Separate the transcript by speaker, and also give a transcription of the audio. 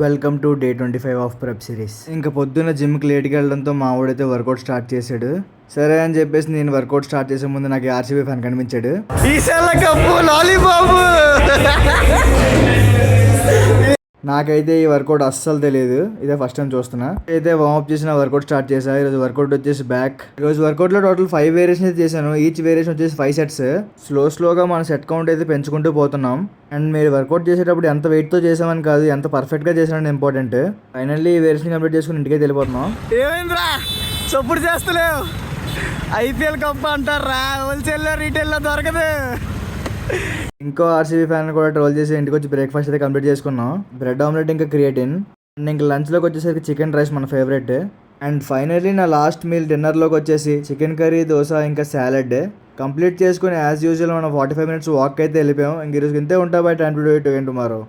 Speaker 1: Welcome to day 25 of prep series. ఇంకా పొద్దున్న జిమ్కి లేట్కి వెళ్ళడంతో మా వాడైతే వర్కౌట్ స్టార్ట్ చేశాడు. సరే అని చెప్పేసి నేను వర్కౌట్ స్టార్ట్ చేసే ముందు నాకు ఆర్సీబీ ఫ్యాన్ కనిపించాడు. నాకైతే ఈ వర్కౌట్ అస్సలు తెలియదు, ఇదే ఫస్ట్ టైం చూస్తున్నా. అయితే వార్మప్ చేసిన వర్కౌట్ స్టార్ట్ చేసా. ఈరోజు వర్కౌట్ వచ్చేసి బ్యాక్. ఈరోజు వర్కౌట్లో టోటల్ 5 వేరియేషన్ అయితే చేశాను. ఈచ్ వేరియేషన్ వచ్చేసి 5 సెట్స్. స్లోగా మన సెట్ కౌంట్ అయితే పెంచుకుంటూ పోతున్నాం. అండ్ మీరు వర్కౌట్ చేసేటప్పుడు ఎంత వెయిట్తో చేసామని కాదు, ఎంత పర్ఫెక్ట్గా చేసామని ఇంపార్టెంట్. ఫైనల్లీ ఈ వేరియేషన్ కంప్లీట్ చేసుకుని ఇంటికి వెళ్ళిపోతున్నాం.
Speaker 2: ఏమైందిరా సపోర్ట్ చేస్తలేవు? ఐపీఎల్ కప్ అంటారా, హోల్సేల్లో రీటైల్లో దొరకదు.
Speaker 1: ఇంకో ఆర్సీబీ ఫ్యాన్ కూడా ట్రోల్ చేసి ఇంటికి వచ్చి బ్రేక్ఫాస్ట్ అయితే కంప్లీట్ చేసుకున్నాం. బ్రెడ్ ఆమ్లెట్ ఇంకా క్రియేటిన్. అండ్ ఇంకా లంచ్లోకి వచ్చేసరికి చికెన్ రైస్ మన ఫేవరెట్. అండ్ ఫైనల్లీ నా లాస్ట్ మీల్ డిన్నర్లోకి వచ్చేసి చికెన్ కర్రీ, దోశ ఇంకా సాలడ్ కంప్లీట్ చేసుకుని యాజ్ యూజువల్ మనం 45 minutes వాక్ అయితే వెళ్ళిపోయాం. ఇంక ఈరోజు ఇంతే ఉంటా. By time to do it again tomorrow.